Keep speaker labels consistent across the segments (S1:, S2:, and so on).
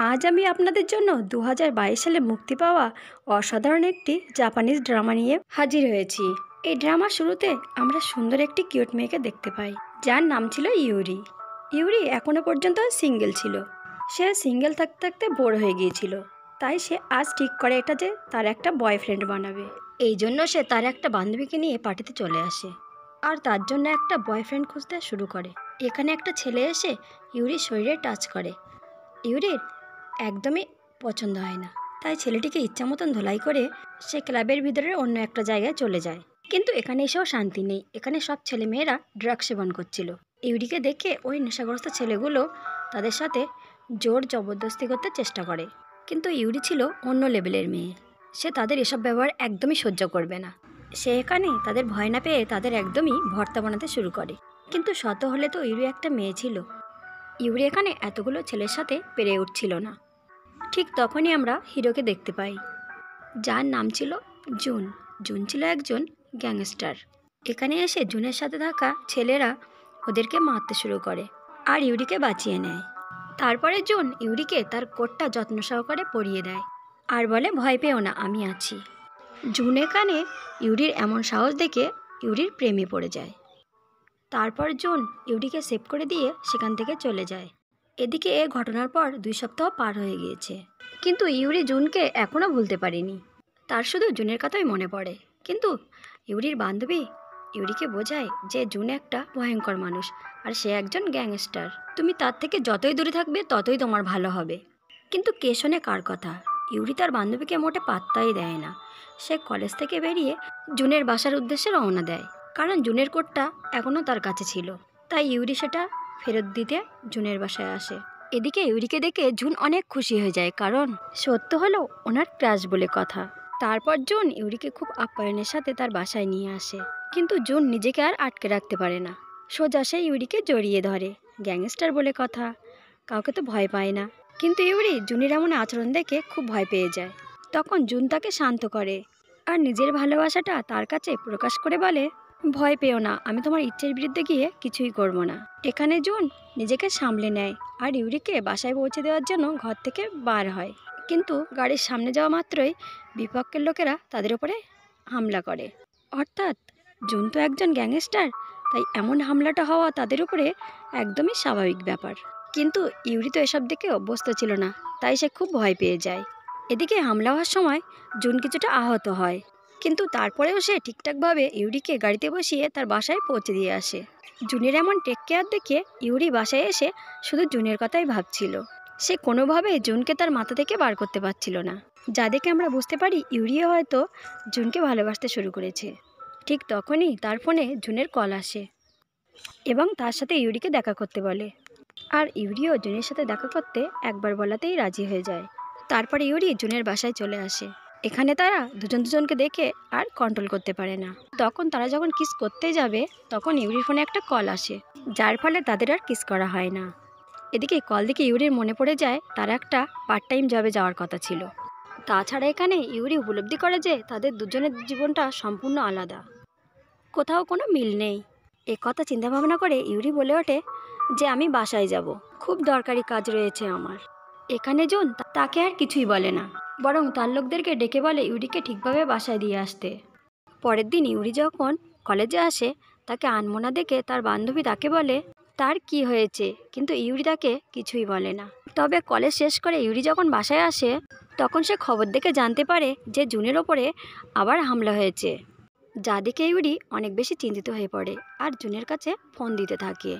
S1: আজ আমি আপনাদের জন্য 2022 সালে মুক্তি পাওয়া অসাধারণ একটি জাপানিজ ড্রামা নিয়ে হাজির হয়েছি। এই ড্রামার শুরুতে আমরা সুন্দর একটি কিউট মেয়েকে দেখতে পাই, যার নাম ছিল ইউরি। ইউরি এখনো পর্যন্ত সিঙ্গেল ছিল। সে সিঙ্গেল থাকতে থাকতে বোর হয়ে গিয়েছিল, তাই সে আজ ঠিক করে এটা যে তার একটা বয়ফ্রেন্ড বানাবে। এই জন্য সে তার একটা বান্ধবীকে নিয়ে পার্টিতে চলে আসে আর তার জন্য একটা বয়ফ্রেন্ড খুঁজতে শুরু করে। এখানে একটা ছেলে এসে ইউরির শরীরে টাচ করে। ইউরির একদমই পছন্দ হয় না, তাই ছেলেটিকে ইচ্ছা মতন ধোলাই করে সে ক্লাবের ভিতরে অন্য একটা জায়গায় চলে যায়। কিন্তু এখানে এসেও শান্তি নেই। এখানে সব ছেলেমেয়েরা ড্রাগ সেবন করছিল। ইউরিকে দেখে ওই নেশাগ্রস্ত ছেলেগুলো তাদের সাথে জোর জবরদস্তি করতে চেষ্টা করে, কিন্তু ইউরি ছিল অন্য লেভেলের মেয়ে। সে তাদের এসব ব্যবহার একদমই সহ্য করবে না। সে এখানে তাদের ভয় না পেয়ে তাদের একদমই ভর্তা বানাতে শুরু করে। কিন্তু শত হলে তো ইউরি একটা মেয়ে ছিল। ইউরি এখানে এতগুলো ছেলের সাথে পেরে উঠছিল না। ঠিক তখনই আমরা হিরোকে দেখতে পাই, যার নাম ছিল জুন। জুন ছিল একজন গ্যাংস্টার। এখানে এসে জুনের সাথে থাকা ছেলেরা ওদেরকে মারতে শুরু করে আর ইউরিকে বাঁচিয়ে নেয়। তারপরে জুন ইউরিকে তার কোটটা যত্ন সহকারে পরিয়ে দেয় আর বলে, ভয় পেও না, আমি আছি। জুন এখানে ইউরির এমন সাহস দেখে ইউরির প্রেমে পড়ে যায়। তারপর জুন ইউরিকে সেভ করে দিয়ে সেখান থেকে চলে যায়। এদিকে এ ঘটনার পর 2 সপ্তাহ পার হয়ে গিয়েছে, কিন্তু ইউরি জুনকে এখনও ভুলতে পারেনি। তার শুধু জুনের কথাই মনে পড়ে। কিন্তু ইউরির বান্ধবী ইউরিকে বোঝায় যে জুন একটা ভয়ঙ্কর মানুষ আর সে একজন গ্যাংস্টার। তুমি তার থেকে যতই দূরে থাকবে ততই তোমার ভালো হবে। কিন্তু কে শোনে কার কথা? ইউরি তার বান্ধবীকে মোটে পাত্তাই দেয় না। সে কলেজ থেকে বেরিয়ে জুনের বাসার উদ্দেশ্যে রওনা দেয়, কারণ জুনের কোটটা এখনও তার কাছে ছিল। তাই ইউরি সেটা ফেরত দিতে জুনের বাসায় আসে। এদিকে ইউরিকে দেখে জুন অনেক খুশি হয়ে যায়, কারণ সত্য হলো ওনার ক্রাশ বলে কথা। তারপর জুন ইউরিকে খুব আপ্যায়নের সাথে তার বাসায় নিয়ে আসে। কিন্তু জুন নিজেকে আর আটকে রাখতে পারে না। সোজা সে ইউরিকে জড়িয়ে ধরে। গ্যাংস্টার বলে কথা, কাউকে তো ভয় পায় না। কিন্তু ইউরি জুনের এমন আচরণ দেখে খুব ভয় পেয়ে যায়। তখন জুন তাকে শান্ত করে আর নিজের ভালোবাসাটা তার কাছে প্রকাশ করে বলে, ভয় পেও না, আমি তোমার ইচ্ছের বিরুদ্ধে গিয়ে কিছুই করব না। এখানে জুন নিজেকে সামলে নেয় আর ইউরিকে বাসায় পৌঁছে দেওয়ার জন্য ঘর থেকে বার হয়। কিন্তু গাড়ির সামনে যাওয়া মাত্রই বিপক্ষের লোকেরা তাদের উপরে হামলা করে। অর্থাৎ জুন তো একজন গ্যাংস্টার, তাই এমন হামলাটা হওয়া তাদের উপরে একদমই স্বাভাবিক ব্যাপার। কিন্তু ইউরি তো এসব দেখে অভ্যস্ত ছিল না, তাই সে খুব ভয় পেয়ে যায়। এদিকে হামলা হওয়ার সময় জুন কিছুটা আহত হয়, কিন্তু তারপরেও সে ঠিকঠাকভাবে ইউরিকে গাড়িতে বসিয়ে তার বাসায় পৌঁছে দিয়ে আসে। জুনের এমন টেক কেয়ার দেখে ইউরি বাসায় এসে শুধু জুনের কথাই ভাবছিল। সে কোনোভাবে জুনকে তার মাথা থেকে বার করতে পারছিল না, যা দেখে আমরা বুঝতে পারি ইউরিও হয়তো জুনকে ভালোবাসতে শুরু করেছে। ঠিক তখনই তার ফোনে জুনের কল আসে এবং তার সাথে ইউরিকে দেখা করতে বলে। আর ইউরিও জুনের সাথে দেখা করতে একবার বলাতেই রাজি হয়ে যায়। তারপর ইউরি জুনের বাসায় চলে আসে। এখানে তারা দুজনকে দেখে আর কন্ট্রোল করতে পারে না। তখন তারা যখন কিস করতে যাবে তখন ইউরির ফোনে একটা কল আসে, যার ফলে তাদের আর কিস করা হয় না। এদিকে কল দেখে ইউরির মনে পড়ে যায় তার একটা পার্ট টাইম জবে যাওয়ার কথা ছিল। তাছাড়া এখানে ইউরি উপলব্ধি করে যে তাদের দুজনের জীবনটা সম্পূর্ণ আলাদা, কোথাও কোনো মিল নেই। এ কথা চিন্তাভাবনা করে ইউরি বলে ওঠে যে আমি বাসায় যাব, খুব দরকারি কাজ রয়েছে আমার। এখানে জুন তাকে আর কিছুই বলে না, বরং তার লোকদেরকে ডেকে বলে ইউরিকে ঠিকভাবে বাসায় দিয়ে আসতে। পরের দিন ইউরি যখন কলেজে আসে তাকে আনমনা দেখে তার বান্ধবী তাকে বলে তার কি হয়েছে, কিন্তু ইউরি তাকে কিছুই বলে না। তবে কলেজ শেষ করে ইউরি যখন বাসায় আসে তখন সে খবর দেখে জানতে পারে যে জুনের ওপরে আবার হামলা হয়েছে, যা দেখে ইউরি অনেক বেশি চিন্তিত হয়ে পড়ে আর জুনের কাছে ফোন দিতে থাকে।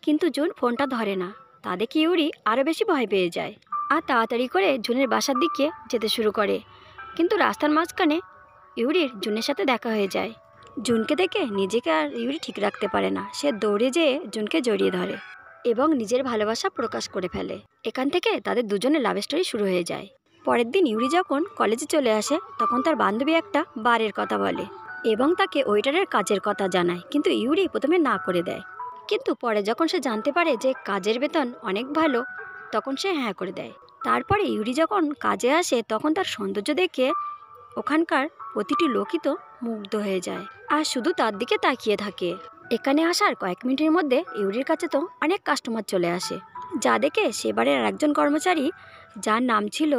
S1: কিন্তু জুন ফোনটা ধরে না। তা দেখে ইউরি আরও বেশি ভয় পেয়ে যায় আর তাড়াতাড়ি করে জুনের বাসার দিকে যেতে শুরু করে। কিন্তু রাস্তার মাঝখানে ইউরির জুনের সাথে দেখা হয়ে যায়। জুনকে দেখে নিজেকে আর ইউরি ঠিক রাখতে পারে না। সে দৌড়ে যেয়ে জুনকে জড়িয়ে ধরে এবং নিজের ভালোবাসা প্রকাশ করে ফেলে। এখান থেকে তাদের দুজনের লাভ স্টোরি শুরু হয়ে যায়। পরের দিন ইউরি যখন কলেজে চলে আসে তখন তার বান্ধবী একটা বারের কথা বলে এবং তাকে ওয়েটারের কাজের কথা জানায়, কিন্তু ইউরি প্রথমে না করে দেয়। কিন্তু পরে যখন সে জানতে পারে যে কাজের বেতন অনেক ভালো তখন সে হ্যাঁ করে দেয়। তারপরে ইউরি যখন কাজে আসে তখন তার সৌন্দর্য দেখে ওখানকার প্রতিটি লোকই তো মুগ্ধ হয়ে যায় আর শুধু তার দিকে তাকিয়ে থাকে। এখানে আসার কয়েক মিনিটের মধ্যে ইউরির কাছে তো অনেক কাস্টমার চলে আসে যা দেখে সেবারের আরেকজন কর্মচারী, যার নাম ছিল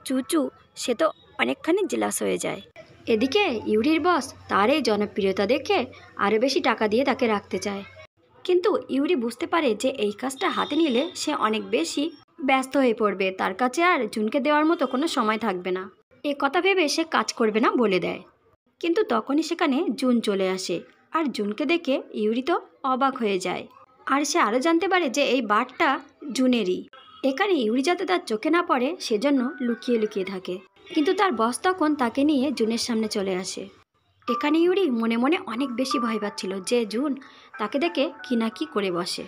S1: চুচু, সে তো অনেকখানি জেলাস হয়ে যায়। এদিকে ইউরির বস তার এই জনপ্রিয়তা দেখে আরও বেশি টাকা দিয়ে তাকে রাখতে চায়। কিন্তু ইউরি বুঝতে পারে যে এই কাজটা হাতে নিলে সে অনেক বেশি ব্যস্ত হয়ে পড়বে, তার কাছে আর জুনকে দেওয়ার মতো কোনো সময় থাকবে না। এ কথা ভেবে সে কাজ করবে না বলে দেয়। কিন্তু তখনই সেখানে জুন চলে আসে, আর জুনকে দেখে ইউরি তো অবাক হয়ে যায়। আর সে আরও জানতে পারে যে এই বারটা জুনেরই। এখানে ইউরি যাতে তার চোখে না পড়ে সেজন্য লুকিয়ে লুকিয়ে থাকে। কিন্তু তার বস তখন তাকে নিয়ে জুনের সামনে চলে আসে। এখানে ইউরি মনে মনে অনেক বেশি ভয় পাচ্ছিল যে জুন তাকে দেখে কি না কি করে বসে।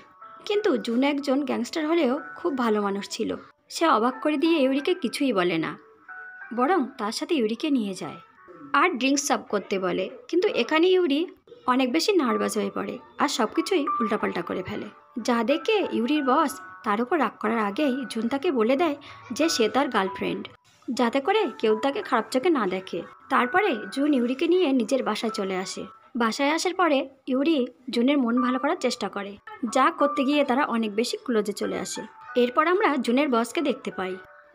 S1: কিন্তু জুন একজন গ্যাংস্টার হলেও খুব ভালো মানুষ ছিল। সে অবাক করে দিয়ে ইউরিকে কিছুই বলে না, বরং তার সাথে ইউরিকে নিয়ে যায় আর ড্রিঙ্কস সার্ভ করতে বলে। কিন্তু এখানে ইউরি অনেক বেশি নার্ভাস হয়ে পড়ে আর সব কিছুই উল্টাপাল্টা করে ফেলে। যা দেখে ইউরির বস তার উপর রাগ করার আগেই জুন তাকে বলে দেয় যে সে তার গার্লফ্রেন্ড, যাতে করে কেউ তাকে খারাপ চোখে না দেখে। তারপরে জুন ইউরিকে নিয়ে নিজের বাসায় চলে আসে। বাসায় আসার পরে ইউরি জুনের মন ভালো করার চেষ্টা করে, যা করতে গিয়ে তারা অনেক বেশি ক্লোজে চলে আসে। এরপর আমরা জুনের বসকে দেখতে পাই,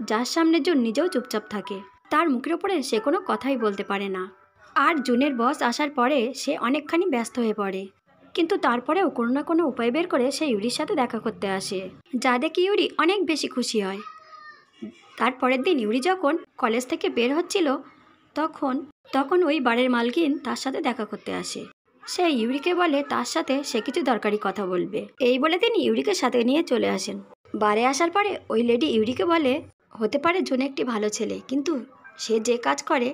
S1: যার সামনে জুন নিজেও চুপচাপ থাকে। তার মুখের ওপরে সে কোনো কথাই বলতে পারে না। আর জুনের বস আসার পরে সে অনেকখানি ব্যস্ত হয়ে পড়ে। কিন্তু তারপরেও কোনো না কোনো উপায় বের করে সে ইউরির সাথে দেখা করতে আসে, যা দেখে ইউরি অনেক বেশি খুশি হয়। তারপরের দিন ইউরি যখন কলেজ থেকে বের হচ্ছিল তখন ওই বারের মালকিন তার সাথে দেখা করতে আসে। সে ইউরিকে বলে তার সাথে সে কিছু দরকারি কথা বলবে। এই বলে তিনি ইউরিকে সাথে নিয়ে চলে আসেন। বারে আসার পরে ওই লেডি ইউরিকে বলে, হতে পারে জুন একটি ভালো ছেলে, কিন্তু সে যে কাজ করে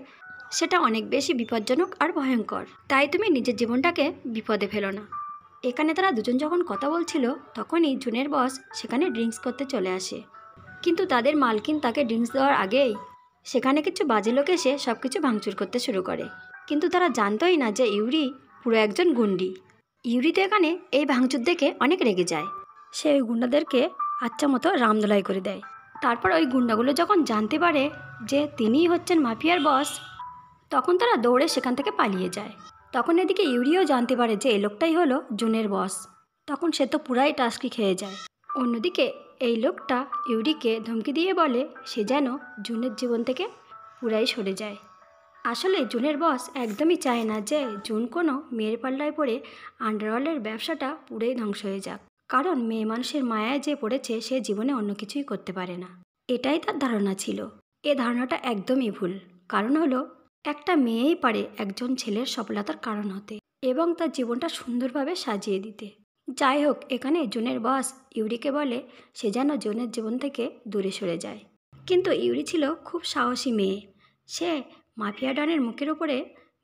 S1: সেটা অনেক বেশি বিপজ্জনক আর ভয়ঙ্কর, তাই তুমি নিজের জীবনটাকে বিপদে ফেলো না। এখানে তারা দুজন যখন কথা বলছিল তখনই জুনের বস সেখানে ড্রিঙ্কস করতে চলে আসে। কিন্তু তাদের মালকিন তাকে ড্রিঙ্কস দেওয়ার আগেই সেখানে কিছু বাজে লোক এসে সব কিছু ভাঙচুর করতে শুরু করে। কিন্তু তারা জানতোই না যে ইউরি পুরো একজন গুন্ডি। ইউরি তো এখানে এই ভাঙচুর দেখে অনেক রেগে যায়। সে ওই গুন্ডাদেরকে আচ্ছা মতো রামদোলাই করে দেয়। তারপর ওই গুন্ডাগুলো যখন জানতে পারে যে তিনিই হচ্ছেন মাফিয়ার বস, তখন তারা দৌড়ে সেখান থেকে পালিয়ে যায়। তখন এদিকে ইউরিও জানতে পারে যে এই লোকটাই হলো জুনের বস। তখন সে তো পুরাই টাস্কি খেয়ে যায়। অন্যদিকে এই লোকটা ইউরিকে ধমকি দিয়ে বলে সে যেন জুনের জীবন থেকে পুরাই সরে যায়। আসলে জুনের বস একদমই চায় না যে জুন কোনো মেয়ের পাল্লায় পড়ে আন্ডারওয়ার্ল্ডের ব্যবসাটা পুরোই ধ্বংস হয়ে যাক, কারণ মেয়ে মানুষের মায়ায় যে পড়েছে সে জীবনে অন্য কিছুই করতে পারে না। এটাই তার ধারণা ছিল। এ ধারণাটা একদমই ভুল। কারণ হলো একটা মেয়েই পারে একজন ছেলের সফলতার কারণ হতে এবং তার জীবনটা সুন্দরভাবে সাজিয়ে দিতে। যাই হোক, এখানে জুনের বস ইউরিকে বলে সে যেন জুনের জীবন থেকে দূরে সরে যায়। কিন্তু ইউরি ছিল খুব সাহসী মেয়ে। সে মাফিয়া ডনের মুখের উপরে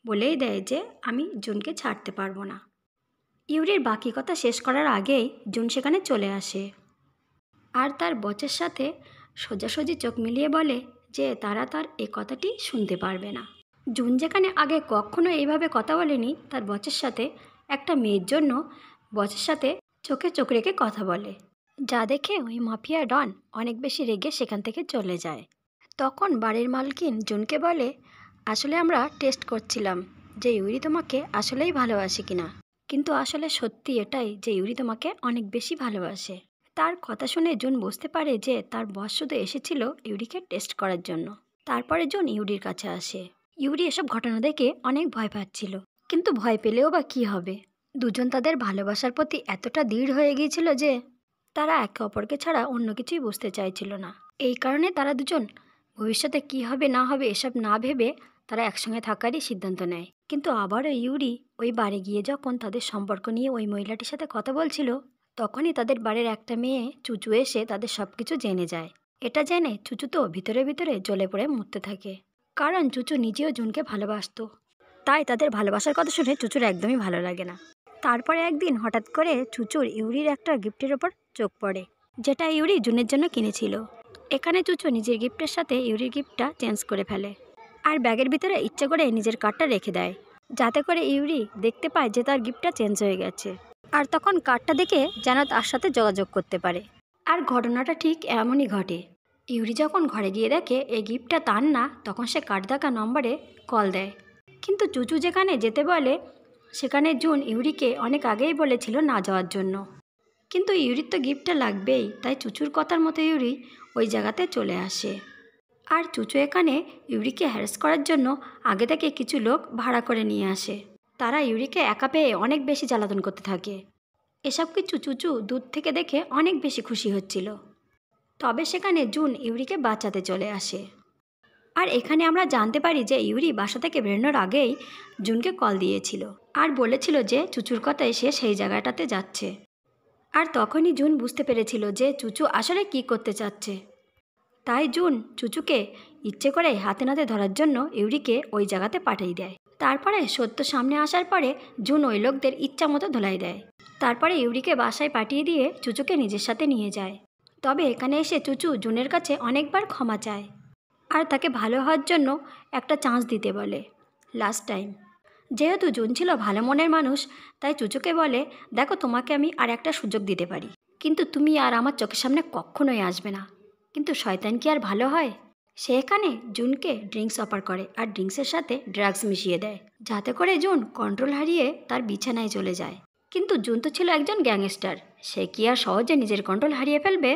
S1: বলেই দেয় যে আমি জুনকে ছাড়তে পারবো না। ইউরির বাকি কথা শেষ করার আগেই জুন সেখানে চলে আসে আর তার বসের সাথে সোজাসুজি চোখ মিলিয়ে বলে যে তারা তার এ কথাটি শুনতে পারবে না। জুন যেখানে আগে কখনো এইভাবে কথা বলেনি তার বসের সাথে, একটা মেয়ের জন্য বসের সাথে চোখে চোখ রেখে কথা বলে, যা দেখে ওই মাফিয়া ডন অনেক বেশি রেগে সেখান থেকে চলে যায়। তখন বাড়ির মালকিন জুনকে বলে, আসলে আমরা টেস্ট করছিলাম যে ইউরি তোমাকে আসলেই ভালোবাসে কিনা, কিন্তু আসলে সত্যি এটাই যে ইউরি তোমাকে অনেক বেশি ভালোবাসে। তার কথা শুনে জুন বুঝতে পারে যে তার বস শুধু এসেছিল ইউরিকে টেস্ট করার জন্য। তারপরে জুন ইউরির কাছে আসে। ইউরি এসব ঘটনা দেখে অনেক ভয় পাচ্ছিল, কিন্তু ভয় পেলেও বা কী হবে, দুজন তাদের ভালোবাসার প্রতি এতটা দৃঢ় হয়ে গিয়েছিল যে তারা একে অপরকে ছাড়া অন্য কিছুই বুঝতে চাইছিল না। এই কারণে তারা দুজন ভবিষ্যতে কী হবে না হবে এসব না ভেবে তারা একসঙ্গে থাকারই সিদ্ধান্ত নেয়। কিন্তু আবারও ইউরি ওই বাড়ি গিয়ে যখন তাদের সম্পর্ক নিয়ে ওই মহিলাটির সাথে কথা বলছিল, তখনই তাদের বাড়ির একটা মেয়ে চুচু এসে তাদের সব কিছু জেনে যায়। এটা জেনে চুচু তো ভিতরে ভিতরে জ্বলে পড়ে মরতে থাকে, কারণ চুচু নিজেও জুনকে ভালোবাসত। তাই তাদের ভালোবাসার কথা শুনে চুচুর একদমই ভালো লাগে না। তারপরে একদিন হঠাৎ করে চুচুর ইউরির একটা গিফটের ওপর চোখ পড়ে, যেটা ইউরি জুনের জন্য কিনেছিল। এখানে চুচু নিজের গিফটের সাথে ইউরির গিফটটা চেঞ্জ করে ফেলে আর ব্যাগের ভিতরে ইচ্ছে করে নিজের কার্ডটা রেখে দেয়, যাতে করে ইউরি দেখতে পায় যে তার গিফটটা চেঞ্জ হয়ে গেছে আর তখন কার্ডটা দেখে যেন তার সাথে যোগাযোগ করতে পারে। আর ঘটনাটা ঠিক এমনই ঘটে। ইউরি যখন ঘরে গিয়ে দেখে এই গিফটটা তার না, তখন সে কার্ড দেখা নম্বরে কল দেয়। কিন্তু চুচু যেখানে যেতে বলে সেখানে জুন ইউরিকে অনেক আগেই বলেছিল না যাওয়ার জন্য। কিন্তু ইউরির তো গিফটটা লাগবেই, তাই চুচুর কথার মতো ইউরি ওই জায়গাতে চলে আসে। আর চুচু এখানে ইউরিকে হ্যারাস করার জন্য আগে থেকে কিছু লোক ভাড়া করে নিয়ে আসে। তারা ইউরিকে একা পেয়ে অনেক বেশি জ্বালাতন করতে থাকে। এসব কিছু চুচু দূর থেকে দেখে অনেক বেশি খুশি হচ্ছিল। তবে সেখানে জুন ইউরিকে বাঁচাতে চলে আসে। আর এখানে আমরা জানতে পারি যে ইউরি বাসা থেকে বেরোনোর আগেই জুনকে কল দিয়েছিল আর বলেছিল যে চুচুর কথায় সে সেই জায়গাটাতে যাচ্ছে। আর তখনই জুন বুঝতে পেরেছিল যে চুচু আসলে কী করতে চাচ্ছে। তাই জুন চুচুকে ইচ্ছে করে হাতে নাতে ধরার জন্য ইউরিকে ওই জায়গাতে পাঠিয়ে দেয়। তারপরে সত্য সামনে আসার পরে জুন ওই লোকদের ইচ্ছা মতো ধোলাই দেয়। তারপরে ইউরিকে বাসায় পাঠিয়ে দিয়ে চুচুকে নিজের সাথে নিয়ে যায়। তবে এখানে এসে চুচু জুনের কাছে অনেকবার ক্ষমা চায় আর তাকে ভালো হওয়ার জন্য একটা চান্স দিতে বলে, লাস্ট টাইম। যেহেতু জুন ছিল ভালো মনের মানুষ, তাই চুচুকে বলে, দেখো তোমাকে আমি আর একটা সুযোগ দিতে পারি, কিন্তু তুমি আর আমার চোখের সামনে কখনোই আসবে না। কিন্তু শয়তান কি আর ভালো হয়? সে এখানে জুনকে ড্রিঙ্কস অফার করে আর ড্রিঙ্কসের সাথে ড্রাগস মিশিয়ে দেয়, যাতে করে জুন কন্ট্রোল হারিয়ে তার বিছানায় চলে যায়। কিন্তু জুন তো ছিল একজন গ্যাংস্টার, সে কি আর সহজে নিজের কন্ট্রোল হারিয়ে ফেলবে?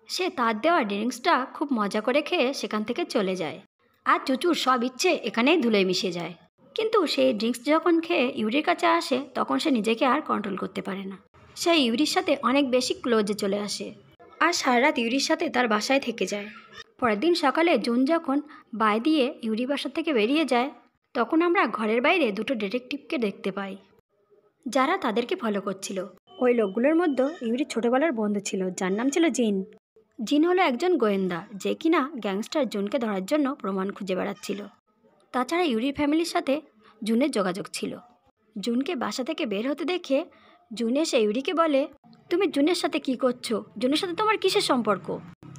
S1: সে তার দেওয়া ড্রিঙ্কসটা খুব মজা করে খেয়ে সেখান থেকে চলে যায়। আর চুচুর সব ইচ্ছে এখানেই ধুলোয় মিশে যায়। কিন্তু সেই ড্রিঙ্কস যখন খেয়ে ইউরির কাছে আসে, তখন সে নিজেকে আর কন্ট্রোল করতে পারে না। সে ইউরির সাথে অনেক বেশি ক্লোজে চলে আসে আর সারা রাত ইউরির সাথে তার বাসায় থেকে যায়। পরের দিন সকালে জুন যখন বাই দিয়ে ইউরি বাসা থেকে বেরিয়ে যায়, তখন আমরা ঘরের বাইরে দুটো ডিটেকটিভকে দেখতে পাই, যারা তাদেরকে ফলো করছিল। ওই লোকগুলোর মধ্যে ইউরির ছোটোবেলার বন্ধু ছিল, যার নাম ছিল জিন। জিন হলো একজন গোয়েন্দা, যে কিনা গ্যাংস্টার জুনকে ধরার জন্য প্রমাণ খুঁজে বেড়াচ্ছিল। তাছাড়া ইউরির ফ্যামিলির সাথে জুনের যোগাযোগ ছিল। জুনকে বাসা থেকে বের হতে দেখে জুন এসে ইউরিকে বলে, তুমি জুনের সাথে কি করছো? জুনের সাথে তোমার কিসের সম্পর্ক?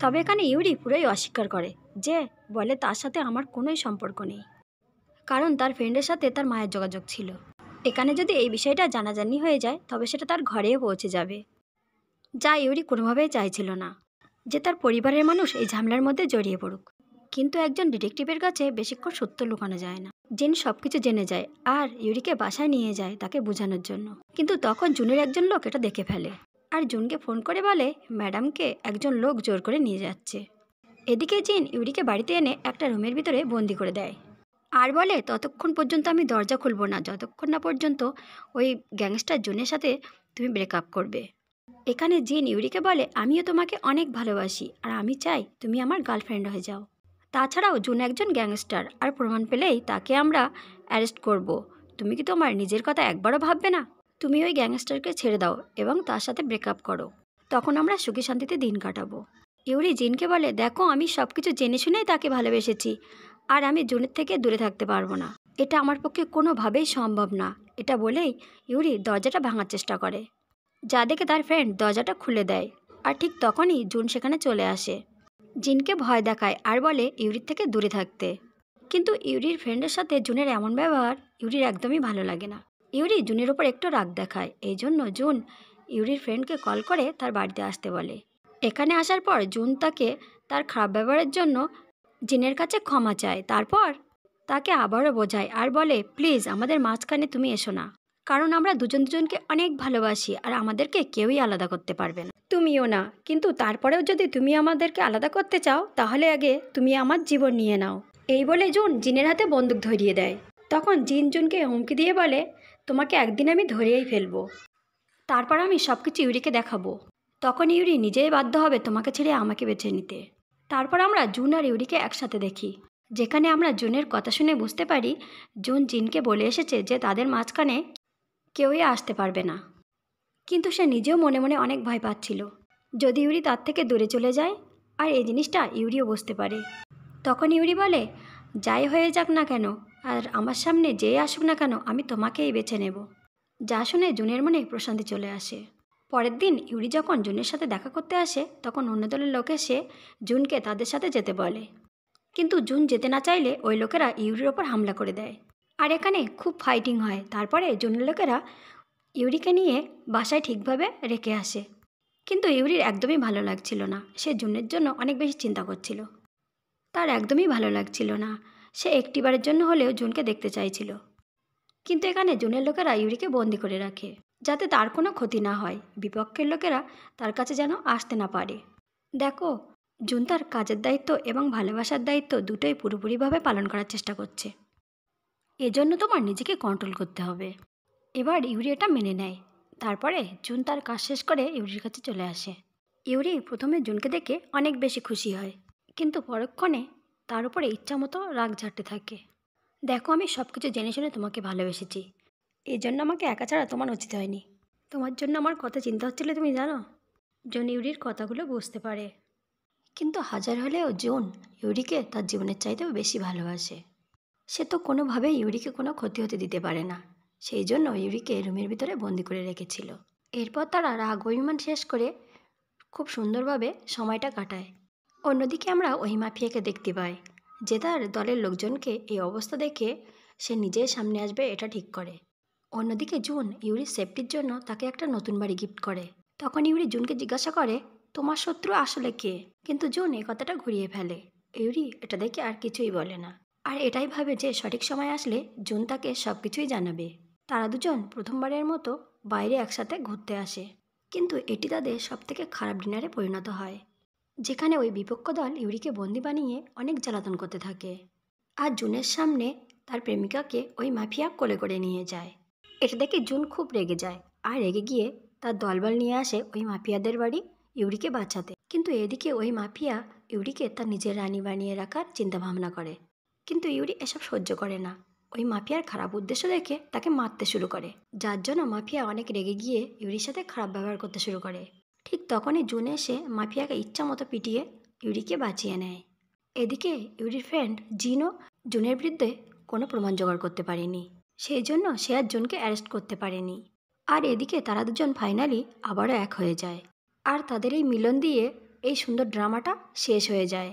S1: তবে এখানে ইউরি পুরোই অস্বীকার করে, যে বলে তার সাথে আমার কোনোই সম্পর্ক নেই, কারণ তার ফ্রেন্ডের সাথে তার মায়ের যোগাযোগ ছিল। এখানে যদি এই বিষয়টা জানাজানি হয়ে যায়, তবে সেটা তার ঘরেও পৌঁছে যাবে, যা ইউরি কোনোভাবেই চাইছিল না, যে তার পরিবারের মানুষ এই ঝামেলার মধ্যে জড়িয়ে পড়ুক। কিন্তু একজন ডিটেকটিভের কাছে বেশিক্ষণ সত্য লুকানো যায় না। জিন সব কিছু জেনে যায় আর ইউরিকে বাসায় নিয়ে যায় তাকে বোঝানোর জন্য। কিন্তু তখন জুনের একজন লোক এটা দেখে ফেলে আর জুনকে ফোন করে বলে ম্যাডামকে একজন লোক জোর করে নিয়ে যাচ্ছে। এদিকে জিন ইউরিকে বাড়িতে এনে একটা রুমের ভিতরে বন্দি করে দেয় আর বলে, ততক্ষণ পর্যন্ত আমি দরজা খুলব না যতক্ষণ না পর্যন্ত ওই গ্যাংস্টার জুনের সাথে তুমি ব্রেকআপ করবে। এখানে জিন ইউরিকে বলে, আমিও তোমাকে অনেক ভালোবাসি আর আমি চাই তুমি আমার গার্লফ্রেন্ড হয়ে যাও। তাছাড়াও জুন একজন গ্যাংস্টার আর প্রমাণ পেলেই তাকে আমরা অ্যারেস্ট করব। তুমি কি তোমার নিজের কথা একবারও ভাববে না? তুমি ওই গ্যাংস্টারকে ছেড়ে দাও এবং তার সাথে ব্রেকআপ করো, তখন আমরা সুখী শান্তিতে দিন কাটাবো। ইউরি জিনকে বলে, দেখো আমি সব কিছু জেনে শুনেই তাকে ভালোবেসেছি আর আমি জুনের থেকে দূরে থাকতে পারবো না, এটা আমার পক্ষে কোনোভাবেই সম্ভব না। এটা বলেই ইউরি দরজাটা ভাঙার চেষ্টা করে, যা দেখে তার ফ্রেন্ড দরজাটা খুলে দেয়। আর ঠিক তখনই জুন সেখানে চলে আসে, জিনকে ভয় দেখায় আর বলে ইউরির থেকে দূরে থাকতে। কিন্তু ইউরির ফ্রেন্ডের সাথে জুনের এমন ব্যবহার ইউরির একদমই ভালো লাগে না। ইউরি জুনের ওপর একটু রাগ দেখায়, এই জন্য জুন ইউরির ফ্রেন্ডকে কল করে তার বাড়িতে আসতে বলে। এখানে আসার পর জুন তাকে তার খারাপ ব্যবহারের জন্য জিনের কাছে ক্ষমা চায়। তারপর তাকে আবারও বোঝায় আর বলে, প্লিজ আমাদের মাঝখানে তুমি এসো না, কারণ আমরা দুজন দুজনকে অনেক ভালোবাসি আর আমাদেরকে কেউই আলাদা করতে পারবে না, তুমিও না। কিন্তু তারপরেও যদি তুমি আমাদেরকে আলাদা করতে চাও, তাহলে আগে তুমি আমার জীবন নিয়ে নাও। এই বলে জুন জিনের হাতে বন্দুক ধরিয়ে দেয়। তখন জিন জুনকে হুমকি দিয়ে বলে, তোমাকে একদিন আমি ধরেই ফেলবো, তারপর আমি সব কিছু ইউরিকে দেখাবো। তখন ইউরি নিজেই বাধ্য হবে তোমাকে ছেড়ে আমাকে বেছে নিতে। তারপর আমরা জুন আর ইউরিকে একসাথে দেখি, যেখানে আমরা জুনের কথা শুনে বুঝতে পারি জুন জিনকে বলে এসেছে যে তাদের মাঝখানে কেউই আসতে পারবে না। কিন্তু সে নিজেও মনে মনে অনেক ভয় পাচ্ছিল, যদি ইউরি তার থেকে দূরে চলে যায়। আর এই জিনিসটা ইউরিও বুঝতে পারে। তখন ইউরি বলে, যাই হয়ে যাক না কেন আর আমার সামনে যেই আসুক না কেন, আমি তোমাকেই বেছে নেব। যা শুনে জুনের মনে প্রশান্তি চলে আসে। পরের দিন ইউরি যখন জুনের সাথে দেখা করতে আসে, তখন অন্য দলের লোক এসে জুনকে তাদের সাথে যেতে বলে। কিন্তু জুন যেতে না চাইলে ওই লোকেরা ইউরির ওপর হামলা করে দেয় আর এখানে খুব ফাইটিং হয়। তারপরে জুনের লোকেরা ইউরিকে নিয়ে বাসায় ঠিকভাবে রেখে আসে। কিন্তু ইউরির একদমই ভালো লাগছিল না, সে জুনের জন্য অনেক বেশি চিন্তা করছিল। তার একদমই ভালো লাগছিল না, সে একটিবারের জন্য হলেও জুনকে দেখতে চাইছিল। কিন্তু এখানে জুনের লোকেরা ইউরিকে বন্দি করে রাখে। যাতে তার কোনো ক্ষতি না হয়, বিপক্ষের লোকেরা তার কাছে যেন আসতে না পারে। দেখো, জুন তার কাজের দায়িত্ব এবং ভালোবাসার দায়িত্ব দুটোই পুরোপুরিভাবে পালন করার চেষ্টা করছে। এজন্য তোমার নিজেকে কন্ট্রোল করতে হবে। এবার ইউরি এটা মেনে নেয়। তারপরে জুন তার কাজ শেষ করে ইউরির কাছে চলে আসে। ইউরি প্রথমে জুনকে দেখে অনেক বেশি খুশি হয়, কিন্তু পরক্ষণে তার উপরে ইচ্ছামতো রাগ ঝাড়তে থাকে। দেখো, আমি সব কিছু জেনে শুনে তোমাকে ভালোবেসেছি, এই জন্য আমাকে একা ছাড়া তোমার উচিত হয়নি। তোমার জন্য আমার কথা চিন্তা হচ্ছিল, তুমি জানো। জুন ইউরির কথাগুলো বুঝতে পারে, কিন্তু হাজার হলেও জুন ইউরিকে তার জীবনের চাইতেও বেশি ভালোবাসে। সে তো কোনোভাবেই ইউরিকে কোনো ক্ষতি হতে দিতে পারে না, সেই জন্য ইউরিকে রুমের ভিতরে বন্দি করে রেখেছিল। এরপর তারা রাগ অভিমান শেষ করে খুব সুন্দরভাবে সময়টা কাটায়। অন্যদিকে আমরা ওই মাফিয়াকে দেখতে পাই, যে তার দলের লোকজনকে এই অবস্থা দেখে সে নিজের সামনে আসবে এটা ঠিক করে। অন্যদিকে জুন ইউরির সেফটির জন্য তাকে একটা নতুন বাড়ি গিফট করে। তখন ইউরি জুনকে জিজ্ঞাসা করে, তোমার শত্রু আসলে কে? কিন্তু জুন এই কথাটা ঘুরিয়ে ফেলে। ইউরি এটা দেখে আর কিছুই বলে না, আর এটাই ভাবে যে সঠিক সময় আসলে জুন তাকে সব কিছুই জানাবে। তারা দুজন প্রথমবারের মতো বাইরে একসাথে ঘুরতে আসে, কিন্তু এটি তাদের সবথেকে খারাপ ডিনারে পরিণত হয়, যেখানে ওই বিপক্ষ দল ইউরিকে বন্দি বানিয়ে অনেক জ্বালাতন করতে থাকে। আর জুনের সামনে তার প্রেমিকাকে ওই মাফিয়া কোলে করে নিয়ে যায়। এটা দেখে জুন খুব রেগে যায়, আর রেগে গিয়ে তার দলবল নিয়ে আসে ওই মাফিয়াদের বাড়ি ইউরিকে বাঁচাতে। কিন্তু এদিকে ওই মাফিয়া ইউরিকে তার নিজের রানী বানিয়ে রাখার চিন্তাভাবনা করে, কিন্তু ইউরি এসব সহ্য করে না। ওই মাফিয়ার খারাপ উদ্দেশ্য দেখে তাকে মারতে শুরু করে, যার জন্য মাফিয়া অনেক রেগে গিয়ে ইউরির সাথে খারাপ ব্যবহার করতে শুরু করে। ঠিক তখনই জুন এসে মাফিয়াকে ইচ্ছা মতো পিটিয়ে ইউরিকে বাঁচিয়ে নেয়। এদিকে ইউরির ফ্রেন্ড জিনও জুনের বিরুদ্ধে কোনো প্রমাণ জোগাড় করতে পারেনি, সেই জন্য সে আর জুনকে অ্যারেস্ট করতে পারেনি। আর এদিকে তারা দুজন ফাইনালি আবারও এক হয়ে যায়, আর তাদের এই মিলন দিয়ে এই সুন্দর ড্রামাটা শেষ হয়ে যায়।